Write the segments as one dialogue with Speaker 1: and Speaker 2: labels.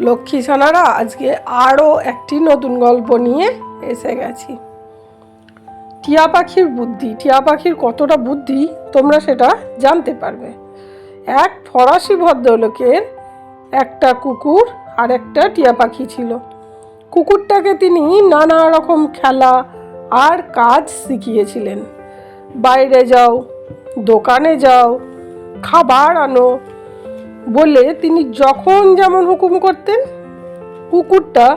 Speaker 1: লক্ষ্মী ছানারা আজকে আরও একটি নতুন গল্প নিয়ে এসে গেছি। টিয়া পাখির বুদ্ধি। টিয়া পাখির কতটা বুদ্ধি তোমরা সেটা জানতে পারবে। এক ফরাসি ভদ্রলোকের একটা কুকুর আর একটা টিয়া পাখি ছিল। কুকুরটাকে তিনি নানা রকম খেলা আর কাজ শিখিয়েছিলেন। বাইরে যাও, দোকানে যাও, খাবার আনো বলে তিনি যখন যেমন হুকুম করতেন, কুকুরটা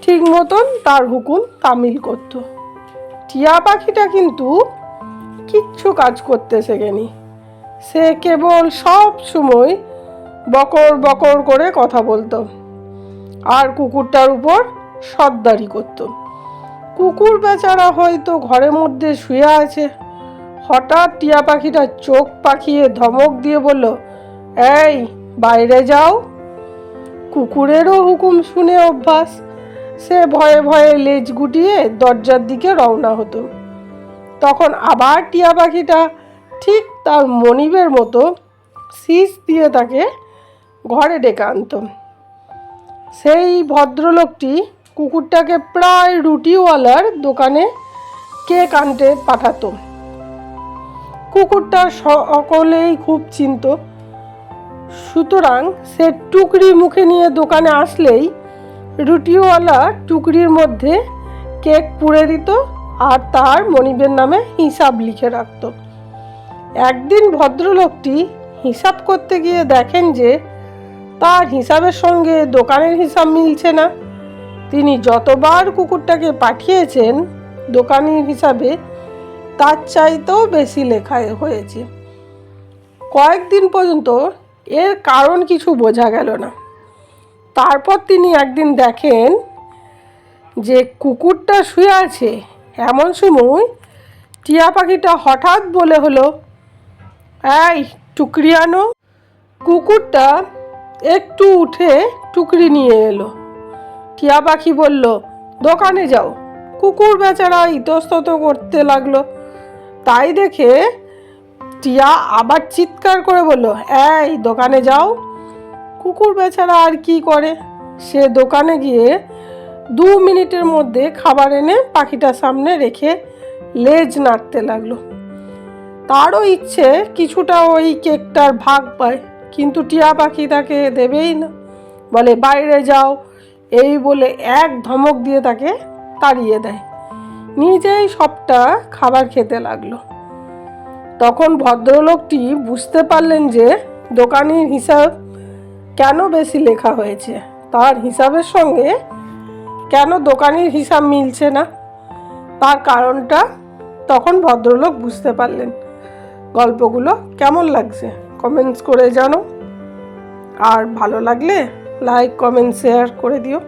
Speaker 1: ঠিক মতন তার হুকুম তামিল করত। টিয়া পাখিটা কিন্তু কিচ্ছু কাজ করতে শেখেনি। সে কেবল সব সময় বকর বকর করে কথা বলতো আর কুকুরটার উপর সর্দারি করত। কুকুর বেচারা হয়তো ঘরের মধ্যে শুয়ে আছে, হঠাৎ টিয়া পাখিটা চোখ পাকিয়ে ধমক দিয়ে বলল, এই বাইরে যাও। কুকুরেরও হুকুম শুনে অভ্যাস, সে ভয়ে ভয়ে লেজ গুটিয়ে দরজার দিকে রওনা হতো। তখন আবার টিয়া পাখিটা ঠিক তার মনিবের মতো শীষ দিয়ে তাকে ঘরে ডেকে আনত। সেই ভদ্রলোকটি কুকুরটাকে প্রায় রুটিওয়ালার দোকানে কেক আনতে পাঠাতো। কুকুরটা সকলেই খুব চিনত, সুতরাং সে টুকরি মুখে নিয়ে দোকানে আসলেই রুটিওয়ালা টুকরির মধ্যে কেক পুড়ে দিত আর তার মনিবের নামে হিসাব লিখে রাখত। একদিন ভদ্রলোকটি হিসাব করতে গিয়ে দেখেন যে তার হিসাবের সঙ্গে দোকানের হিসাব মিলছে না। তিনি যতবার কুকুরটাকে পাঠিয়েছেন দোকানের হিসাবে তার চাইতেও বেশি লেখা হয়েছে। কয়েকদিন পর্যন্ত এর কারণ কিছু বোঝা গেল না। তারপর তিনি একদিন দেখেন যে কুকুরটা শুয়ে আছে। এমন সময় টিয়া পাখিটা হঠাৎ বলে হলো, এই টুকরি আনো। কুকুরটা একটু উঠে টুকরি নিয়ে এলো। টিয়া পাখি বলল, দোকানে যাও। কুকুর বেচারা ইতস্তত করতে লাগলো। তাই দেখে টিয়া আবার চিৎকার করে বলল, এই দোকানে যাও। কুকুর বেচারা আর কি করে, সে দোকানে গিয়ে 2 মিনিটের মধ্যে খাবার এনে পাখিটার সামনে রেখে লেজ নাড়তে লাগলো। তারও ইচ্ছে কিছুটা ওই কেকটার ভাগ পায়, কিন্তু টিয়া পাখি তাকে দেবেই না। বলে, বাইরে যাও। এই বলে এক ধমক দিয়ে তাকে তাড়িয়ে দেয়। নিজেই সবটা খাবার খেতে লাগলো। তখন ভদ্রলোকটি বুঝতে পারলেন যে দোকানের হিসাব কেন বেশি লেখা হয়েছে, তার হিসাবের সঙ্গে কেন দোকানের হিসাব মিলছে না, তার কারণটা তখন ভদ্রলোক বুঝতে পারলেন। গল্পগুলো কেমন লাগছে কমেন্টস করে জানো, আর ভালো লাগলে লাইক কমেন্ট শেয়ার করে দিও।